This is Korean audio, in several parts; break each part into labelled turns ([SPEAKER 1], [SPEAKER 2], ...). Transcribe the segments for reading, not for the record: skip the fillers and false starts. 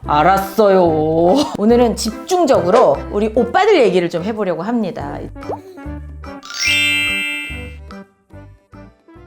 [SPEAKER 1] 알았어요. 오늘은 집중적으로 우리 오빠들 얘기를 좀 해보려고 합니다.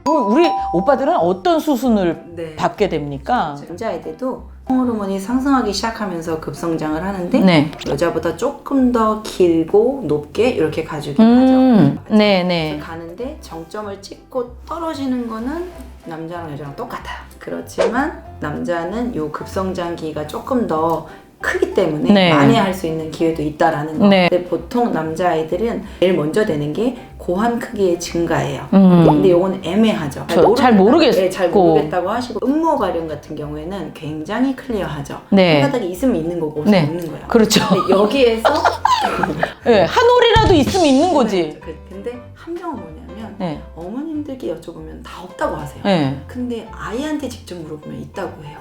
[SPEAKER 1] 우리 오빠들은 어떤 수순을 받게 됩니까?
[SPEAKER 2] 남자애들도 호르몬이 상승하기 시작하면서 급성장을 하는데 여자보다 조금 더 길고 높게 이렇게 가주긴 하죠.
[SPEAKER 1] 네네.
[SPEAKER 2] 가는데 정점을 찍고 떨어지는 거는 남자랑 여자랑 똑같아요. 그렇지만 남자는 요 급성장기가 조금 더 크기 때문에 만회할 수 있는 기회도 있다라는 거. 근데 보통 남자아이들은 제일 먼저 되는 게 고환 크기의 증가예요. 근데 요거는 애매하죠.
[SPEAKER 1] 잘 모르겠고.
[SPEAKER 2] 잘 모르겠다고 하시고 음모 발현 같은 경우에는 굉장히 클리어하죠. 손바닥이 있으면 있는 거고 없으면 없는 거예요.
[SPEAKER 1] 그렇죠.
[SPEAKER 2] 근데 여기에서
[SPEAKER 1] 한 올이라도 있으면 있는 거지.
[SPEAKER 2] 근데 함정은 뭐냐면 어머님들께 여쭤보면 다 없다고 하세요. 근데 아이한테 직접 물어보면 있다고 해요.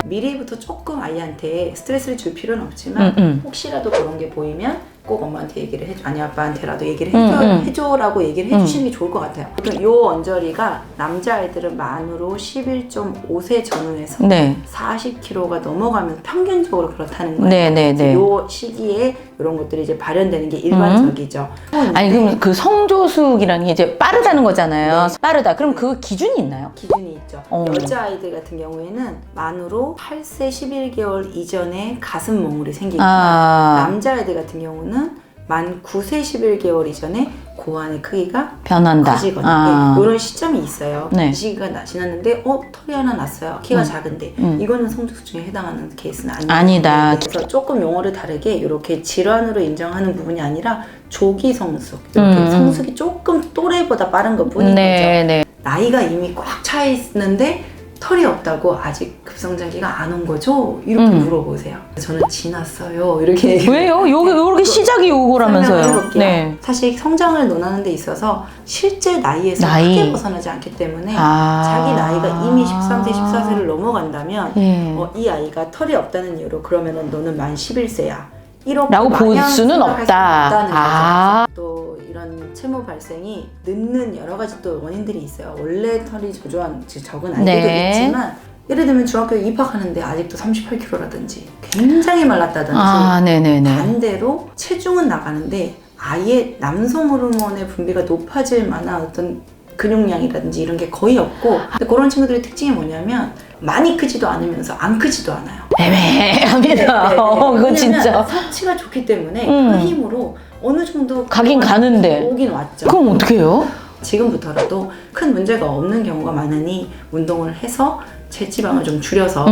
[SPEAKER 2] 미리부터 조금 아이한테 스트레스를 줄 필요는 없지만 혹시라도 그런 게 보이면 꼭 엄마한테 얘기를 해줘. 아니 아빠한테라도 얘기를 해줘라고 얘기를 해주시는 게 좋을 것 같아요. 요 언저리가 남자아이들은 만으로 11.5세 전후에서 40kg가 넘어가면 평균적으로 그렇다는 거예요. 요 시기에 이런 것들이 이제 발현되는 게 일반적이죠.
[SPEAKER 1] 아니 그럼 그 성조숙이라는 게 이제 빠르다는 거잖아요. 빠르다. 그럼 그 기준이 있나요?
[SPEAKER 2] 기준이 있죠. 여자아이들 같은 경우에는 만으로 8세 11개월 이전에 가슴 몽울이 생기고 남자아이들 같은 경우는 만 9세 11개월 이전에 고환의 크기가
[SPEAKER 1] 변한다.
[SPEAKER 2] 커지거든요. 이런 시점이 있어요. 이 시기가 지났는데 털이 하나 났어요. 키가 작은데 이거는 성조숙 중에 해당하는 케이스는
[SPEAKER 1] 아니다.
[SPEAKER 2] 그래서 조금 용어를 다르게 이렇게 질환으로 인정하는 부분이 아니라 조기 성숙. 이렇게 성숙이 조금 또래보다 빠른 것뿐인 거죠. 나이가 이미 꽉 차 있는데 털이 없다고 아직 급성장기가 안 온 거죠? 이렇게 물어보세요. 저는 지났어요. 이렇게 얘기해요.
[SPEAKER 1] 왜요? 요렇게 시작이 요거라면서요.
[SPEAKER 2] 사실 성장을 논하는 데 있어서 실제 나이에서 크게 벗어나지 않기 때문에 자기 나이가 이미 13세, 14세를 넘어간다면 이 아이가 털이 없다는 이유로 그러면은 너는 만 11세야.
[SPEAKER 1] 라고 볼 수는 없다.
[SPEAKER 2] 또 이런 채모 발생이 늦는 여러 가지 또 원인들이 있어요. 원래 털이 적은 아이들도 있지만 예를 들면 중학교 입학하는데 아직도 38kg라든지 굉장히 말랐다든지 반대로 체중은 나가는데 아예 남성 호르몬의 분비가 높아질 만한 어떤 근육량이라든지 이런 게 거의 없고 근데 그런 친구들의 특징이 뭐냐면 많이 크지도 않으면서 안 크지도 않아요.
[SPEAKER 1] 애매합니다. 그건 진짜
[SPEAKER 2] 사치가 좋기 때문에 그 힘으로 어느 정도
[SPEAKER 1] 가긴 가는데
[SPEAKER 2] 오긴 왔죠.
[SPEAKER 1] 그럼 어떻게 해요?
[SPEAKER 2] 지금부터라도 큰 문제가 없는 경우가 많으니 운동을 해서 체지방을 좀 줄여서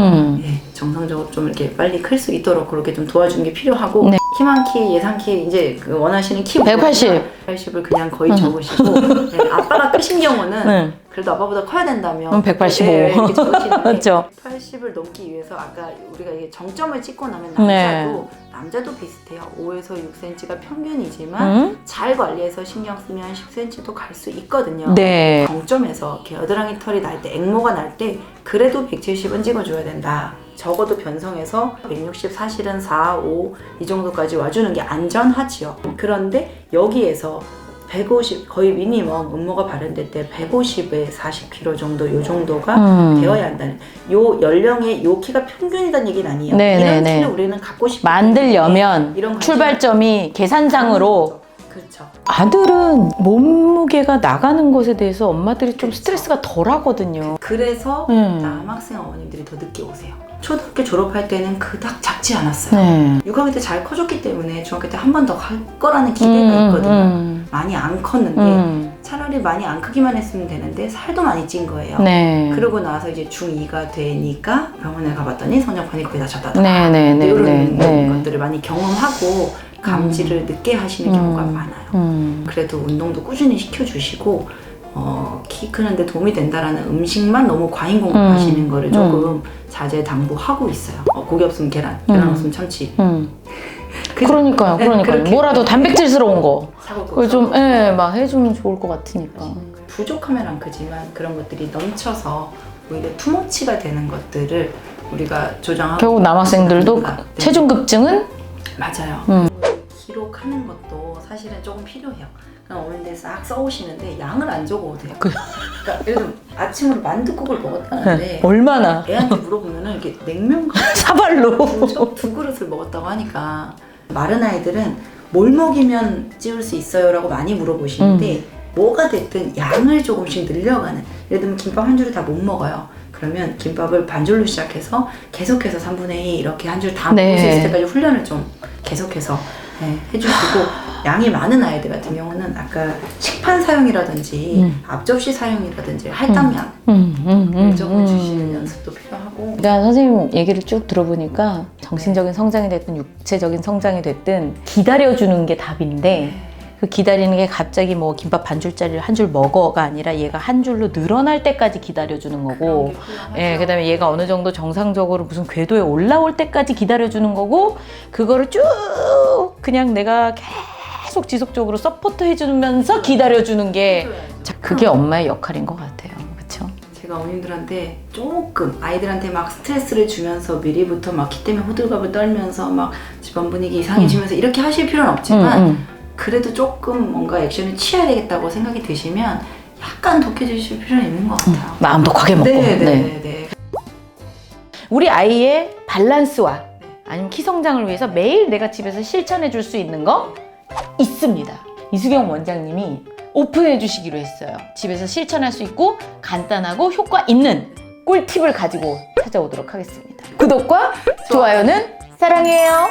[SPEAKER 2] 정상적으로 좀 이렇게 빨리 클 수 있도록 그렇게 좀 도와주는 게 필요하고 키만 키, 예상 키 이제 그 원하시는 키 180을 그냥 거의 적으시고 아빠가 크신 경우는 그래도 아빠보다 커야 된다면
[SPEAKER 1] 185
[SPEAKER 2] 이렇게 적으시는데
[SPEAKER 1] 그렇죠.
[SPEAKER 2] 80을 넘기 위해서 아까 우리가 이게 정점을 찍고 나면 남자도 비슷해요. 5에서 6cm가 평균이지만 잘 관리해서 신경 쓰면 10cm도 갈 수 있거든요. 정점에서 겨드랑이 털이 날 때, 앵모가 날 때 그래도 170은 찍어줘야 된다. 적어도 변성해서 160 사실은 4, 5 이 정도까지 와주는 게 안전하지요. 그런데 여기에서 150 거의 미니멈 음모가 발현될 때 150에 40kg 정도 요 정도가 되어야 한다는 요 연령의 요 키가 평균이라는 얘기는 아니에요. 이런 키를 우리는 갖고 싶기
[SPEAKER 1] 만들려면 이런 출발점이 계산상으로
[SPEAKER 2] 그렇죠.
[SPEAKER 1] 아들은 몸무게가 나가는 것에 대해서 엄마들이 좀 스트레스가 덜 하거든요.
[SPEAKER 2] 그래서 남학생 어머님들이 더 늦게 오세요. 초등학교 졸업할 때는 그닥 작지 않았어요. 6학년 때 잘 커졌기 때문에 중학교 때 한 번 더 갈 거라는 기대가 있거든요. 많이 안 컸는데 차라리 많이 안 크기만 했으면 되는데 살도 많이 찐 거예요. 그러고 나서 이제 중2가 되니까 병원에 가봤더니 성장판이 거의 다 졌다. 이런 것들을 많이 경험하고 감지를 늦게 하시는 경우가 많아요. 그래도 운동도 꾸준히 시켜주시고 키 크는데 도움이 된다라는 음식만 너무 과잉 공급하시는 거를 조금 자제당부하고 있어요. 고기 없으면 계란, 계란 없으면 참치.
[SPEAKER 1] 그러니까요. 뭐라도 단백질스러운 거. 그걸 좀 막 해주면 좋을 것 같으니까.
[SPEAKER 2] 부족하면 안 크지만 그런 것들이 넘쳐서 오히려 투머치가 되는 것들을 우리가 조정하고
[SPEAKER 1] 결국 남학생들도 체중 급증은
[SPEAKER 2] 맞아요. 기록하는 것도 사실은 조금 필요해요. 그냥 어머님들이 싹 써오시는데 양을 안 적어도 돼요. 그러니까 예를 들면 아침으로 만둣국을 먹었다는데
[SPEAKER 1] 얼마나
[SPEAKER 2] 애한테 물어보면은 이렇게 냉면
[SPEAKER 1] 사발로
[SPEAKER 2] 두 그릇을 먹었다고 하니까 마른 아이들은 뭘 먹이면 찌울 수 있어요? 라고 많이 물어보시는데 뭐가 됐든 양을 조금씩 늘려가는, 예를 들면 김밥 한 줄을 다 못 먹어요. 그러면 김밥을 반줄로 시작해서 계속해서 3분의 2 이렇게 한 줄 다
[SPEAKER 1] 네.
[SPEAKER 2] 먹을 수 있을 때까지 훈련을 좀 계속해서 해주시고, 양이 많은 아이들 같은 경우는 아까 식판 사용이라든지 앞접시 사용이라든지 할당량을 조금 주시는 연습도 필요하고.
[SPEAKER 1] 그러니까 선생님 얘기를 쭉 들어보니까 정신적인 성장이 됐든 육체적인 성장이 됐든 기다려주는 게 답인데, 그 기다리는 게 갑자기 뭐 김밥 반 줄짜리를 한 줄 먹어가 아니라 얘가 한 줄로 늘어날 때까지 기다려주는 거고, 예, 그다음에 얘가 어느 정도 정상적으로 무슨 궤도에 올라올 때까지 기다려주는 거고, 그거를 쭉 그냥 내가 계속 지속적으로 서포트 해주면서 기다려주는 게, 그게 엄마의 역할인 것 같아요. 그렇죠?
[SPEAKER 2] 제가 어머님들한테 조금 아이들한테 막 스트레스를 주면서 미리부터 막 키 때문에 호들갑을 떨면서 막 집안 분위기 이상해지면서 이렇게 하실 필요는 없지만 그래도 조금 뭔가 액션을 취해야 되겠다고 생각이 드시면 약간 독해주실 필요는 있는 것 같아요.
[SPEAKER 1] 마음 독하게 먹고.
[SPEAKER 2] 네.
[SPEAKER 1] 우리 아이의 밸런스와 아니면 키 성장을 위해서 매일 내가 집에서 실천해 줄 수 있는 거 있습니다. 이수경 원장님이 오픈해 주시기로 했어요. 집에서 실천할 수 있고 간단하고 효과 있는 꿀팁을 가지고 찾아오도록 하겠습니다. 구독과 좋아요는 사랑해요.